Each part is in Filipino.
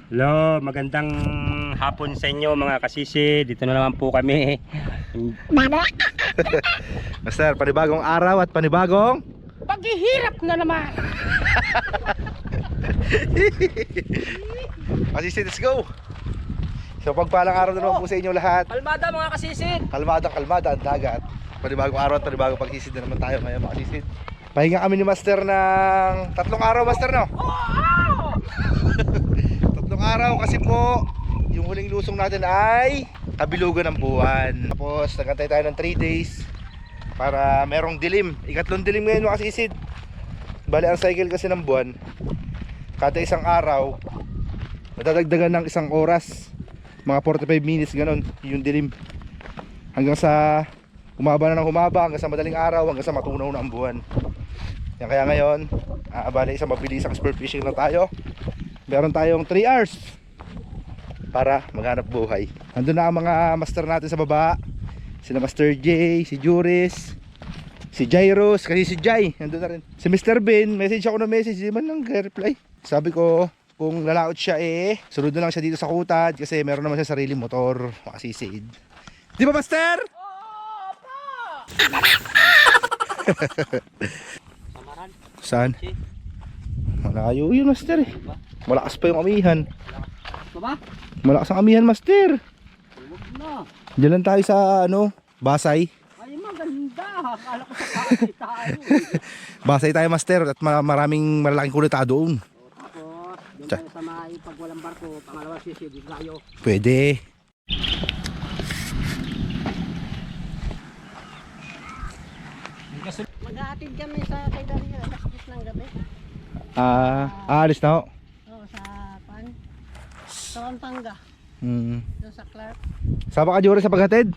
Hello, magandang hapon sa inyo mga kasisi. Dito na naman po kami. Master, panibagong araw at panibagong Paghihirap na naman. Kasisi, let's go. So pagpalang araw na naman po sa inyo lahat. Kalmada mga kasisid. Kalmada ang dagat. Panibagong araw at panibagong pagsisid na naman tayo ngayon mga kasisid. Pahinga kami ni Master ng 3 araw, Master, no? 3 araw kasi po yung huling lusong natin ay kabilugan ng buwan. Tapos nagantay tayo ng 3 days para merong dilim. Ikatlong dilim ngayon mga kasisid. Bali ang cycle kasi ng buwan, kada isang araw nadadagdagan ng 1 oras, mga 45 minutes ganon yung dilim, hanggang sa humaba na ng humaba, hanggang sa madaling araw, hanggang sa matunaw na ang buwan. Yan, kaya ngayon bali isang mabilisang spear fishing na tayo. Meron tayong 3 hours para maghanap buhay. Nandun na ang mga master natin sa baba, sina Master J, si Juris, si Jairos, kasi si Jai nandun na rin. Si Mr. Ben, message ako na message, di man lang reply. Sabi ko kung lalaot siya sunod na lang siya dito sa Kutad kasi meron naman siya sariling motor, makasisid. Di ba, Master? Oo, pa! Saan? Malayo yun, Master eh. Malakas pa yung amihan. Ba? Malakas ang amihan, Master. Huwag na. Diyan lang tayo sa Basay. Ay, maganda. Akala ko sa party tayo. Basay tayo, Master, at maraming malalaking kulita doon. Tapos, doon tayo sa may pag walang barko, pangalawang sisid, tayo. Pwede. Mag-aatid kami sa kay Dario, alas 10 ng gabi. Aalis na ho. Oo, sa sa Pampanga, Hmm. doon sa Clark. Sama ka, Jory, sa paghatid?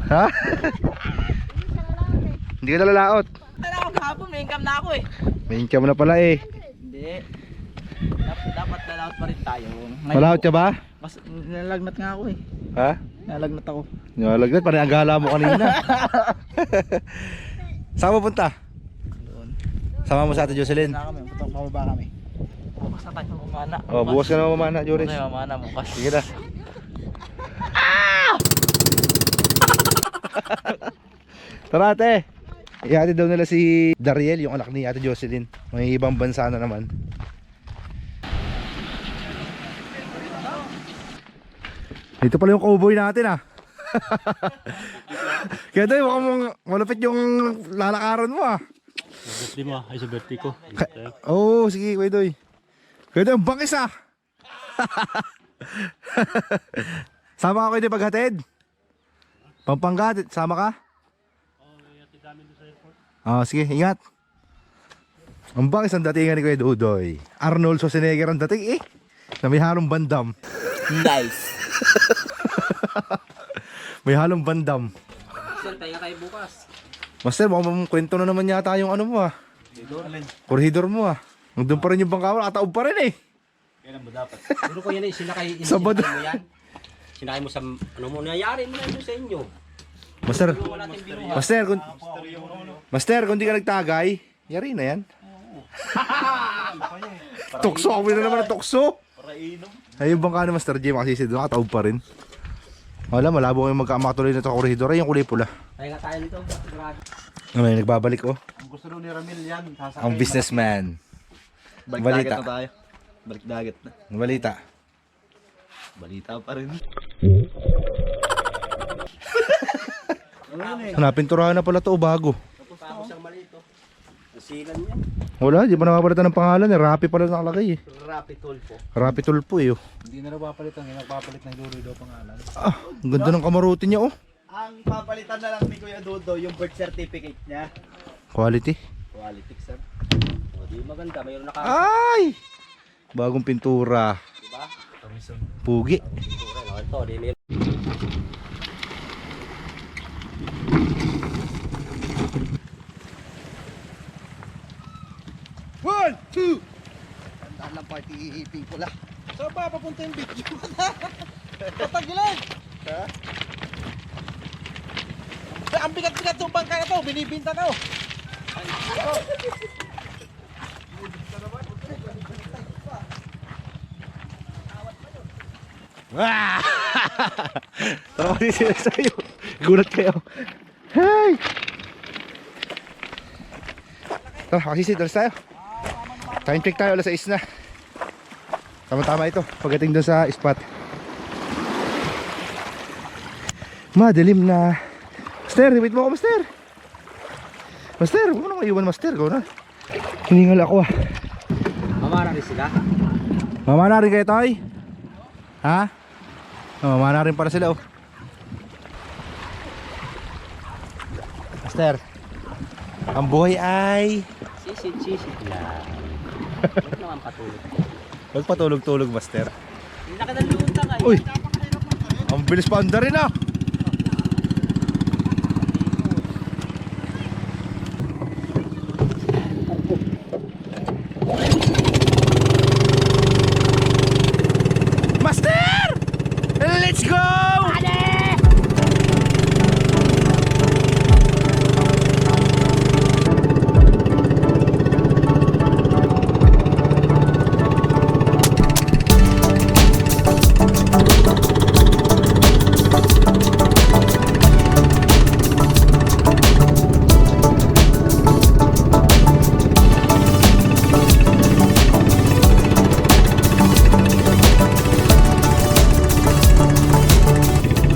Ha? Sa lalaki. Hindi ka nalalaot. Tara ako kahapon, may income na ako eh. May income na pala eh. Hindi. Dapat lalaot pa rin tayo. Malaot ka ba? Mas nalagnat nga ako eh. Ha? Nalagnat ako. Nalaglat, parang ang gala mo kanina. Saan mo punta? Doon. Sama mo sa Ate Jocelyn. Na kami, putong pababa kami. Bukas na tayo mamana. Oh, bukas ka na mamana, Joris. Bukas na mamana, bukas. Sige na. Tara, ate. Ihatid daw nila si Dariel, yung anak ni Ate Jocelyn. May ibang bansa na naman. Ito pala yung cowboy natin Kaya tayo, mukhang malupit yung lalakaran mo Birthday mo, ay sa birthday ko. Oo, sige, Kuya Doy. Kuya Doy, ang bangis Sama ka, Kuya Doy, paghatid? Pampanga, sama ka? Sige, ingat. Ang bangis ang datingan ni Kuya Dudoy. Arnold Schwarzenegger ang dating na may halong bandam. Nice. May halong bandam. Saan tayo tayo bukas? Master, mukhang kwento na naman yata yung ano mo Corridor mo Nandun pa rin yung bangkawan, kataob pa rin Kailan ba dapat? Pero ko yan sinakay Sabado. mo yan. Sinakay mo sa ano mo nangyari mo na yun sa inyo. Master, kung di ka nagtagay, yari na yan. Tukso, kami na naman ang tukso. Ay, yung bangka ni Master J, makasisid doon, kataob pa rin. Wala, malabo yung magkamakatuloy na ito corridor. Ay, yung kulay pula. Tayo nga tayo dito. May nagbabalik Ang gusto daw ni Ramil yan. Ang businessman. Balik Balita. dagat na tayo. Balik dagat na. Ang balita. Balita pa rin. Hanapin turahan na pala to, bago. Tapos ang mali ito. Nasilan niya. Wala, di pa napapalitan ng pangalan. Rappi pala nakalagay Rapid Tulfo. Rappi Tulfo Hindi na napapalitan. Nagpapalit ng dulo daw pangalan. Ang ganda ng kamaruti niya Ang papalitan na lang ni Kuya Dodo yung birth certificate niya. Quality. Quality, sir. O di maganda. Mayroon naka... Ay! Bagong pintura. Diba? Pugi. Pintura. Ito. Di mayroon. One, two. Tandaan lang party iiping pula. Saan ba papunta yung video? Patagilan! Ha? Ang bigat-bigat ng bangka na to, binibinta ko. Ah! Tara kasi sila sa'yo. Gulat kayo. Hey! Tara, makasisid. Alas tayo. Time check tayo. Alas 6 na. Tama-tama ito. Pagdating doon sa spot. Madilim na. Master, wait mo ako, Master. Master, huwag mo nang maiwan, Master. Go na. Hiningal ako ah. Mamara rin sila. Mama na rin kayo, Toy? Ha? Oh, mama na rin para sila, oh. Master, ang buhay ay... Sisid lang. Huwag naman patulog. Huwag patulog-tulog, Master. Hindi na ka nalunta kayo. Uy! Ang bilis pa anda rin, ah! Master! Let's go!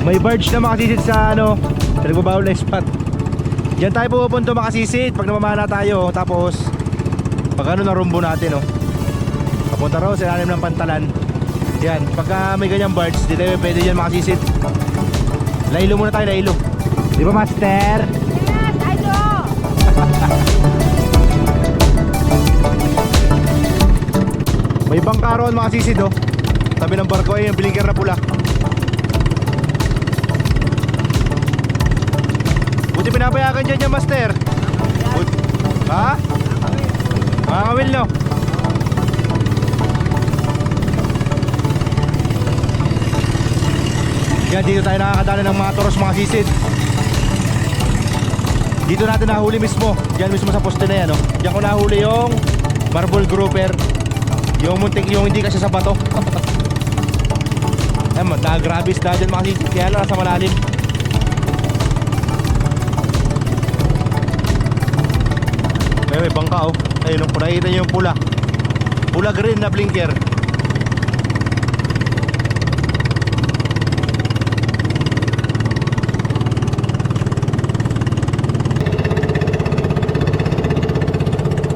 May barge na makasisid sa ano, sa nagbabawal na spot. Diyan tayo pupunta makasisid pag namamana tayo. Tapos pag ano narumbo natin, oh. Papunta raw sa ilalim ng pantalan. Yan, pagka may ganyang barge, di tayo pwede dyan makasisid. Laylo muna tayo, laylo. Di ba, Master? Yes, I do! May bangka roon makasisid, oh. Tabi ng barko ay yung blinker na pula. Buti pinapayagan dyan dyan, Master. Ha? Makakawil, no? Yan, dito tayo nakakadala ng mga toros, mga sisid. Dito natin nahuli mismo. Diyan mismo sa poste na yan, no? Diyan ko nahuli yung marble grouper. Yung muntik, yung hindi kasi sa bato. Ayan, nag-grabis na dyan mga sisid. Kaya lang nasa malalim. May bangka, oh. Ayun, kung nakikita nyo yung pula. Pula green na blinker.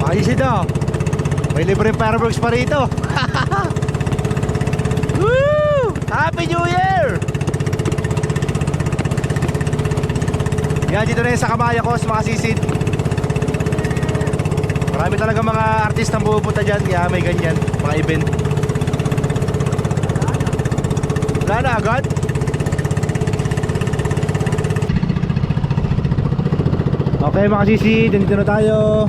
Ayos ito. May libreng fireworks pa rito. Woo! Happy New Year! Yan, dito na yun sa Kamayakos, mga sisid. Marami talaga mga artistang pupunta dyan, kaya may ganyan, mga event. Wala na agad? Okay mga sisi, dito na tayo.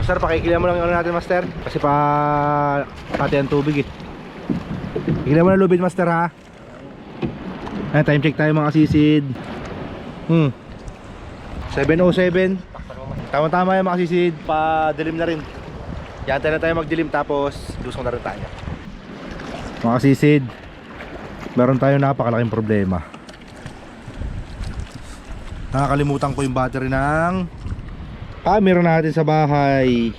Master, pakikilihan mo lang yung ano natin, Master. Kasi pati ang tubig eh. Pakikilihan mo na lubid, Master, ha. Ayan, time check tayo mga sisid. 7:07. Tama-tama yan mga sisid. Pa-dilim na rin. Yan, tayo na tayo magdilim. Tapos lusong na rin tayo. Mga sisid, meron tayong napakalaking problema. Nakakalimutan ko yung battery ng camera natin sa bahay.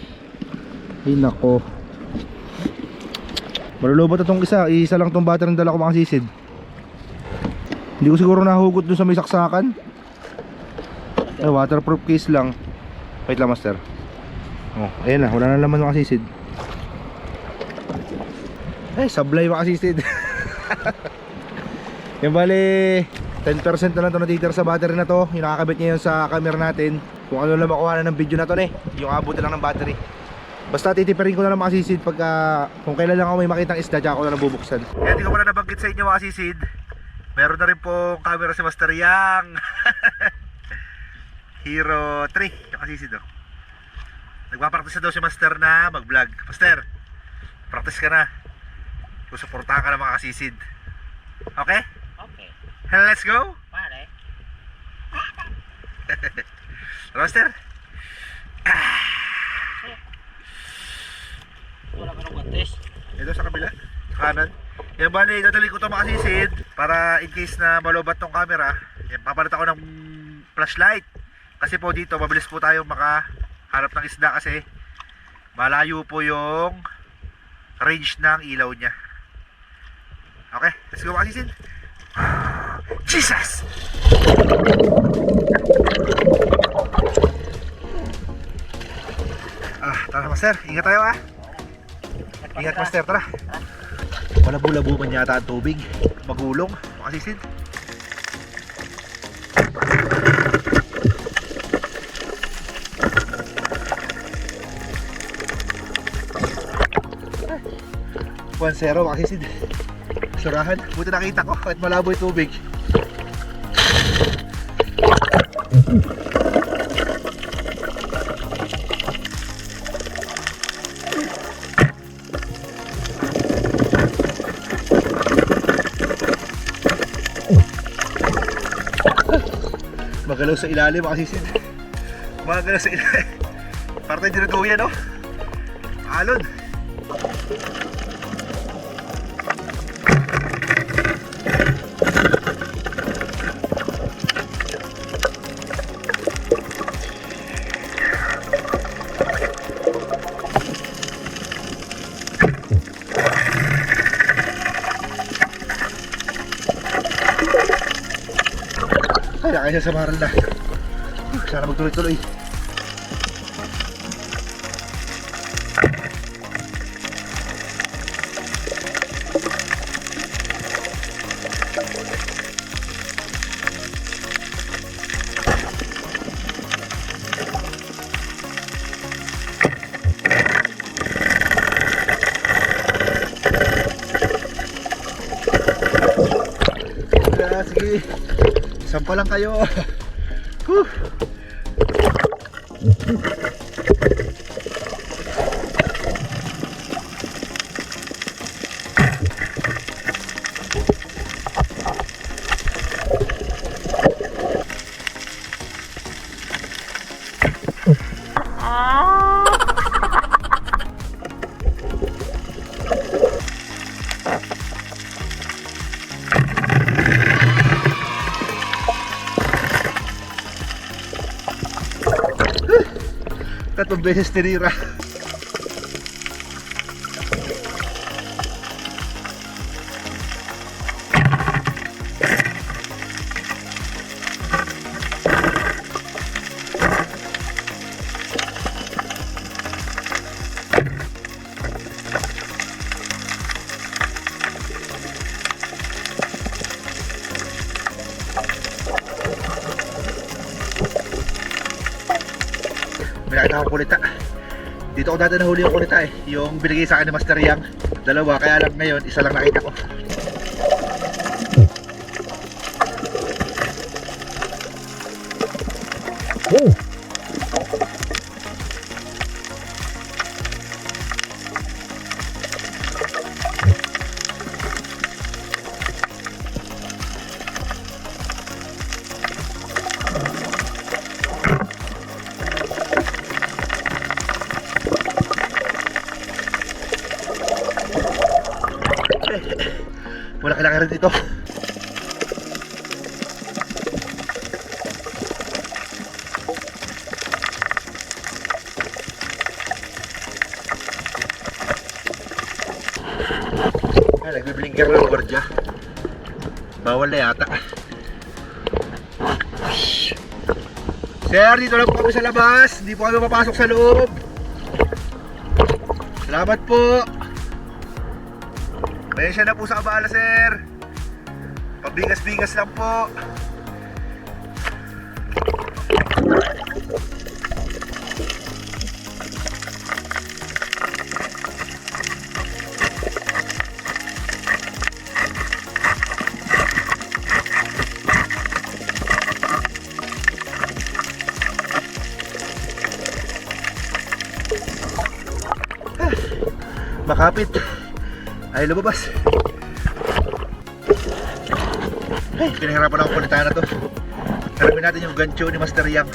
Ay nako, malulobot na tong isa lang tong battery ng dala ko mga sisid. Hindi ko siguro nahugot dun sa may saksakan. Ay, waterproof case lang. Wait lang, Master. Oh, ayan na, wala na naman mga sisid. Ay, sablay mga sisid. Yung bali 10% na lang ito natitira sa battery na to. Yung nakakabit niya yun sa camera natin. Kung ano lang makuha na ng video na to, yung abot lang ng battery. Basta titipirin ko na lang mga sisid pagka, kung kailan lang ako may makitang isda, tsaka ko na lang bubuksan. Kaya di ko pala nabanggit sa inyo mga sisid, meron na rin po camera si Master Yang. Hero 3 yung kasisid, oh. Nagpapractice na daw si Master na mag vlog. Master, practice ka na. Susuportahan ka na mga kasisid. Okay? Okay. Let's go. Pare. Master? Wala ka ng guantes. Ito sa kabila, sa kanan. Yan bali, dadali ko ito makasisid para in case na malobat tong camera. Yan, papalit ako ng flashlight. Kasi po dito, mabilis po tayo makaharap ng isda kasi malayo po yung range ng ilaw niya. Okay, let's go makasisid. Jesus! Tara master, ingat tayo Ingat master, tara. Malabo-labo man yata ang tubig. Magulong, makasisid. Zero, makasisid. Surahan, buti nakita ko kahit malabo yung tubig. Magalaw sa ilalim, makasisid. Magalaw sa ilalim. Parang tayo dinutuyan, no? Alon. Ay, nakaya sa maral na. Sana magtuloy-tuloy. Sige. Sampa lang kayo. Tatlong beses tinira. May nakita akong kulita. Dito ako dati nahuli yung kulita yung binigay sa akin ni Master Yang. Dalawa, kaya lang ngayon isa lang nakita ko. Wala kailangan rin dito. Ay, nagbiblinker ng gordya. Bawal na yata. Sir, dito lang po kami sa labas. Hindi po kami mapasok sa loob. Salamat po. Pasensya na po sa abala, sir. Pabigas-bigas lang po. Makapit. Ay, lumabas. Ay, pinahirapan ako kulitan na to. Alamin natin yung gancho ni Master Yang.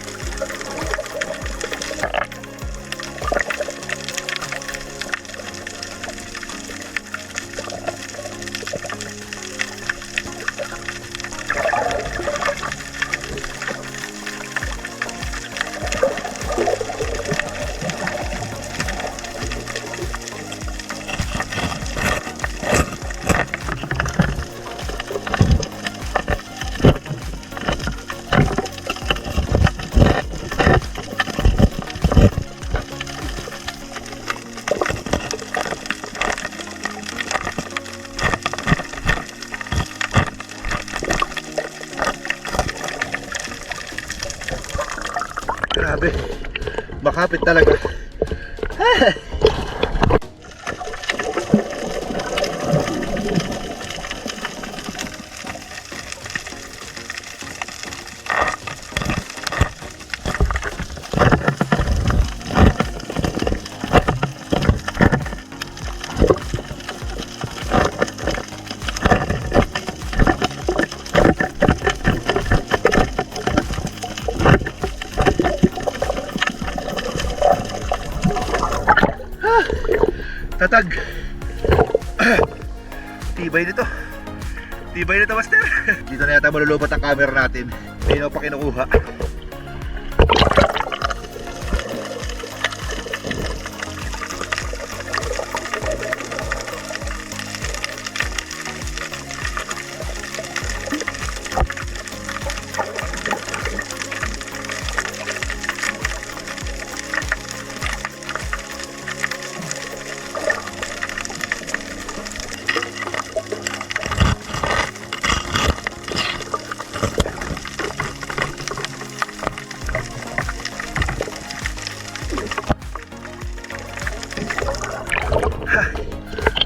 Grabe, makapit talaga. Tatag. Tibay nito. Tibay nito, Master. Dito na yata malulubat ang camera natin. Hindi na pa kinukuha.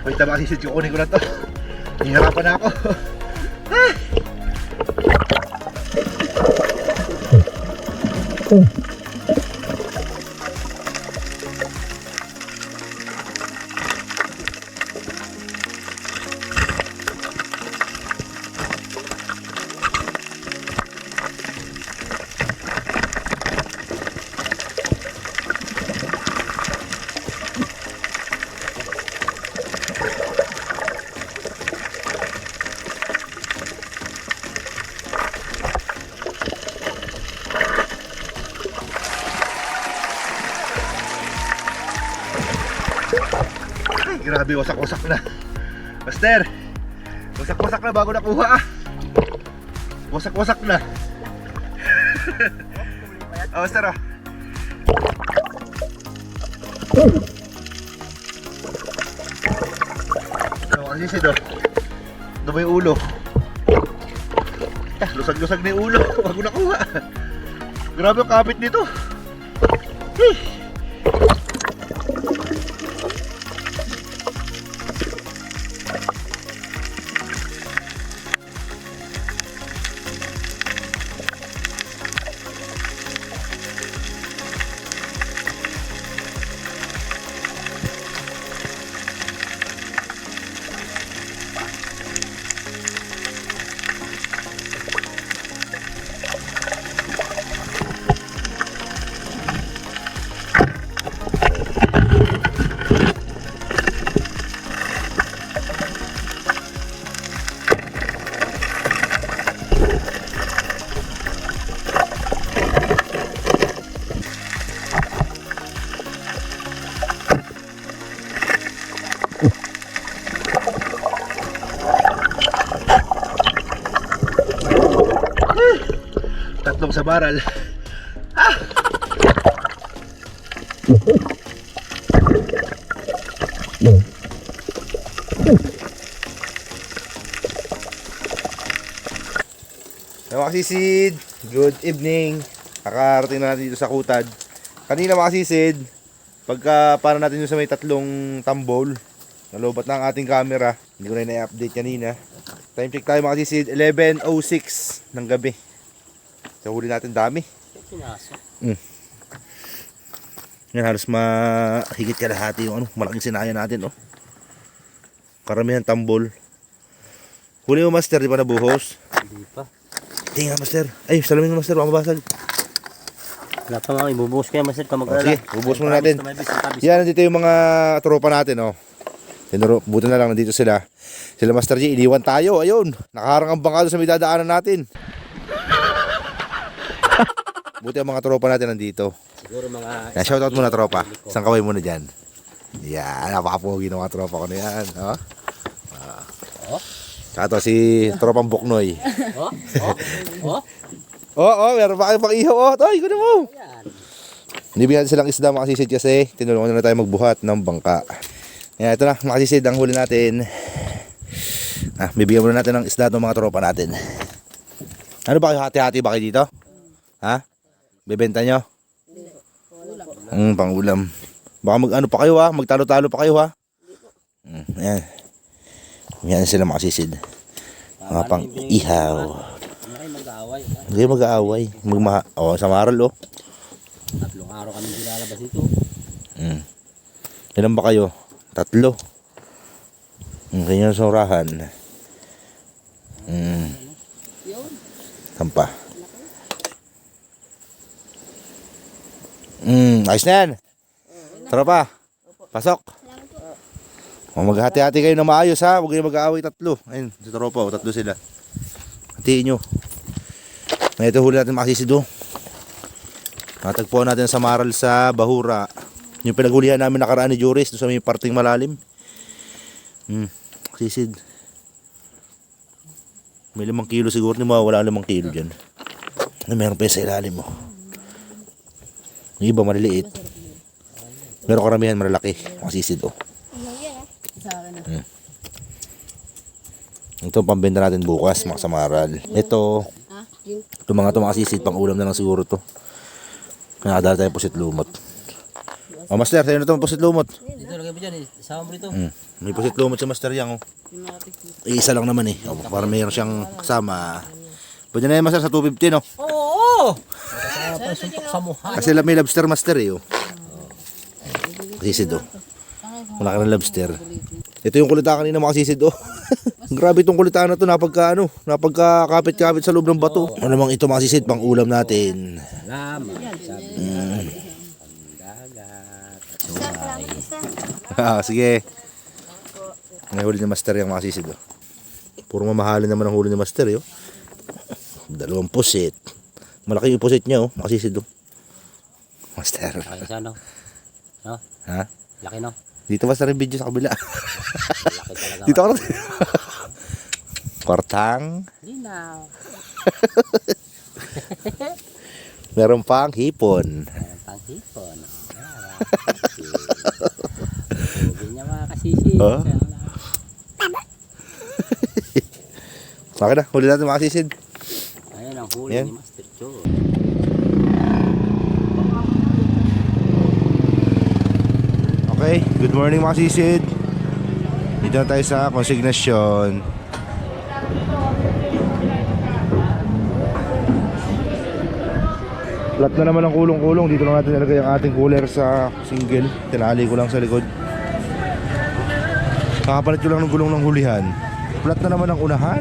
Wait na makasisid ko, kunin ko na to. Hihirapan na ako. Ay, grabe, wasak-wasak na. Master, wasak-wasak na bago nakuha. Wasak-wasak na. Oh, Master, oh. Ano kasi siya, do? Ano ba yung ulo? Lusag-lusag na yung ulo bago nakuha. Grabe ang kapit nito. Tatlong sa baral. Ah! Mga kasisid, good evening. Kakarating na natin dito sa Kutad. Kanina mga kasisid, pagka para natin yung sa may tatlong tambol, nalubat na ang ating camera. Hindi ko na i-update kanina. Time check tayo mga kasisid, 11:06 ng gabi. So huli natin dami. Yan, halos mahigit kalahati yung malaking sinaya natin, oh. Karamihan tambol. Huli mo, Master, di pa nabuhos? Hindi pa. Tingnan master. Ay, salamin mo master, baka mabasag. Wala pa nga, ibubuhos ko yan, Master. Oh, sige, bubuhos muna natin. Yan, nandito yung mga tropa natin, oh. Buti na lang, nandito sila. Sila Master G, iniwan tayo, ayun. Nakaharang ang bangkado sa may dadaanan natin. Buti ang mga tropa natin nandito. Siguro mga... Yan, shoutout muna tropa. Isang kaway muna dyan. Yan, napakapogi ng mga tropa ko na yan. Oh. Kato si tropang Buknoy. Meron pa kayo pang ihaw. Toy, kunin mo. Nibigyan natin silang isda mga kasisid kasi tinulungan na tayo magbuhat ng bangka. Ayan, ito na mga kasisid ang huli natin. Bibigyan muna natin ng isda ng mga tropa natin. Ano ba kayo, hati-hati ba kayo dito? Ha? Bebenta nyo? Pang ulam. Baka mag-ano pa kayo ha, magtalo-talo pa kayo ha. Ayan. Yan sila mga kasisid. Mga pang ihaw. Hindi mag-aaway. Sa maral oh. 3 araw kami nilalabas ito. Ilan ba kayo? 3. Ganyan sa urahan. Sampa. Ayos na yan. Tara pa. Pasok. Maghati-hati kayo na maayos ha. Huwag kayo mag-aaway 3. Ayun, si tropa 3 sila. Hatiin nyo. Ito huli natin makasisid oh. Natagpuan natin sa maral sa Bahura. Yung pinaghulihan namin nakaraan ni Juris doon sa may parting malalim. Sisid. May 5 kilo siguro, hindi mawawala 5 kilo dyan. Meron pa sa ilalim mo. Yung iba maliliit. Pero karamihan malalaki. Masisid oh. Ito pambenta natin bukas mga samaral. Ito mga masisid pang ulam na lang siguro to. Nakadala tayo pusit lumot. Master, sa'yo na ito pusit lumot. Dito, lagay mo dyan. Isama mo dito. May pusit lumot si Master Yang oh. Isa lang naman eh. Para mayroon siyang kasama. Pwede na yan Master sa 250 no? Oo! Suntok sa mukha. Kasi may lobster Master eh oh. Sisid oh. Wala ka ng lobster. Ito yung kulita kanina mga sisid oh. Grabe itong kulitaan na to, napagkakapit-kapit sa loob ng bato. Ano namang ito mga sisid, pang ulam natin. Salamat. Sige. May huli ni Master yung mga sisid oh. Puro mamahalin naman ang huli ni Master oh. 2 pusit. Malaki yung pusit niya oh, mga sisid oh. Master. Laki siya no? No? Ha? Laki no? Dito Master yung video sa kabila. Laki talaga. Dito ako. Kortang. Linaw. Meron pang hipon. Meron pang hipon. Hindi niya mga kasisi. Bakit na? Huli natin mga kasisid. Ayan ang huli Yan. ni Master Joe. Okay, good morning mga kasisid. Dito na tayo sa konsignasyon. Flat na naman ang kulong-kulong. Dito lang natin nilagay ang ating cooler sa single. Tinali ko lang sa likod. Kakapalit ko lang ng gulong ng hulihan. Flat na naman ang unahan.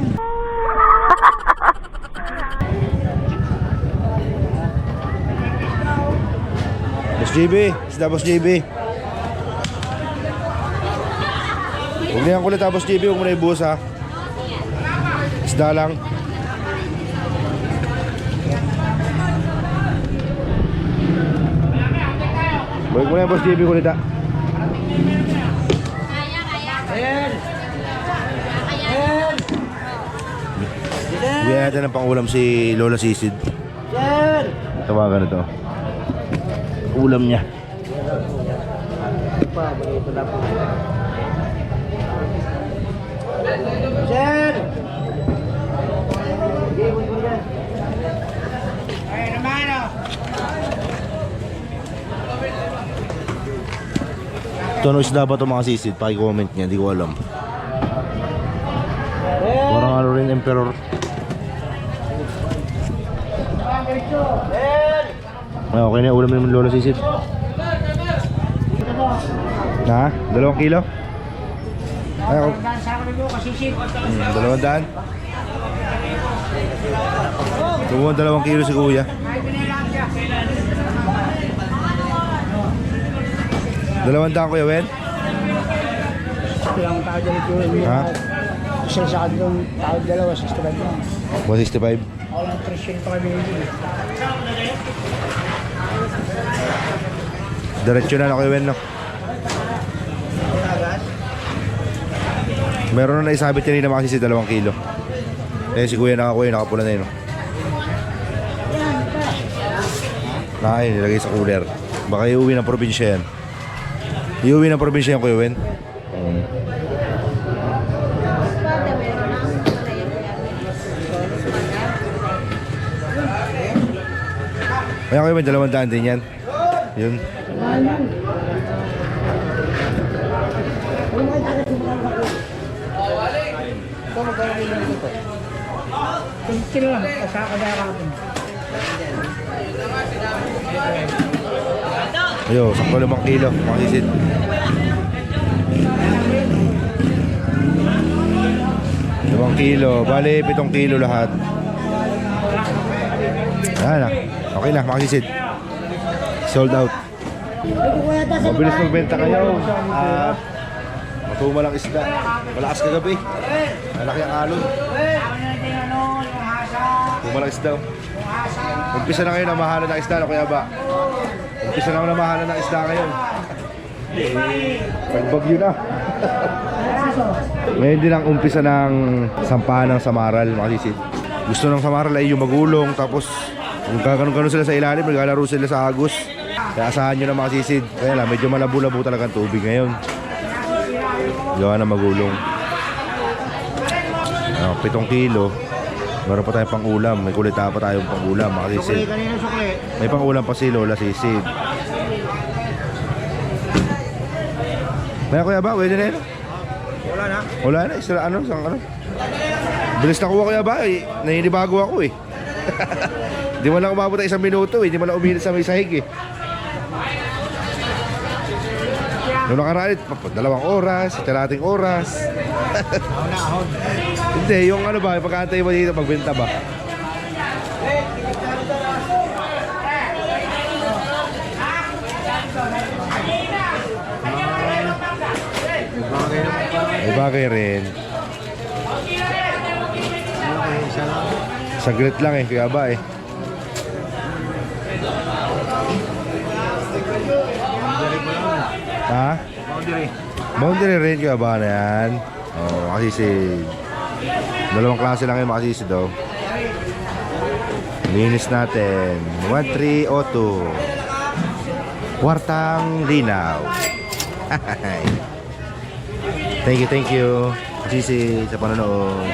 Boss JB, isda Boss JB. Huwag na yan kulit ha Boss JB, huwag mo na ibuhos ha. Isda lang. Balik mo na yan Boss JB kulit ha. Bigyan natin ng pangulam si Lola Sisid. Tawagan na to. Ulam niya. Ito ano isda ba ito mga sisid? Paki-comment niya, hindi ko alam. Parang ano rin emperor. Okay na, ulam naman Lola Sisid. Ha? 2 kilo? Ay, ako. 200? Kumuha 2 kilo si kuya. 200 kuya Wen? Ilang tao dyan ito. Ha? Isa sa doon, tao dalawa, 65 lang. 165. Ako lang presyon pa kami hindi. Diretso na kuya Wen, no? Meron na naisabit kanina makasisi 2 kilo. Eh si kuya nakakuya, nakapula na yun, no? Nakain, nilagay sa cooler. Baka iuwi ng probinsya yan. Iuwi ng probinsya yan kuya Wen. Pwede, meron na. Kaya kuya Wen, 200 din yan. Yun. Kilo lang, kasaka na natin. Ayo, sakto 5 kilo, makasisid. Limang kilo, bali 7 kilo lahat. Ayan na, okay na, makasisid. Sold out. Mabilis magbenta kayo. Matumal ang isda. Malakas kagabi. Malaki ang alon. Matumal ang isda. Umpisa na ngayon ang mahalan ng isda, no, Kuya Ba? Umpisa na ang mahalan ng isda ngayon. Pagbagyo na. Ngayon din ang umpisa ng sampahan ng samaral, makasisid. Gusto ng samaral ay yung magulong, tapos kung gano'n sila sa ilalim, naglalaro sila sa agos. Kaya asahan nyo na makasisid. Kaya lang, medyo malabo-labo talaga ang tubig ngayon. Gawa na magulong. 7 kilo. Meron pa tayong pang-ulam. May kulita pa tayong pang-ulam, makasisid. May pang-ulam pa si Lola Sisid. Kaya Kuya Ba, pwede na yun? Wala na. Wala na, isang ano. Bilis na kuha Kuya Ba, eh. Naninibago ako eh. Di mo lang umabot ng 1 minuto eh. Di mo lang umilit sa may sahig eh. Noong nakaraan, 2 oras, 1 oras. Ahon. Hindi, yung ano ba, pagkantay mo dito, pagbenta ba? May bagay rin. Saglit lang eh, kaya ba eh. Ha? Boundary rin kaya ba na yan? Oo, makasisid. 2 klase lang yung makasisid daw. Linis natin. 1302. Kwartang linaw. Thank you. Makasisid sa panonood.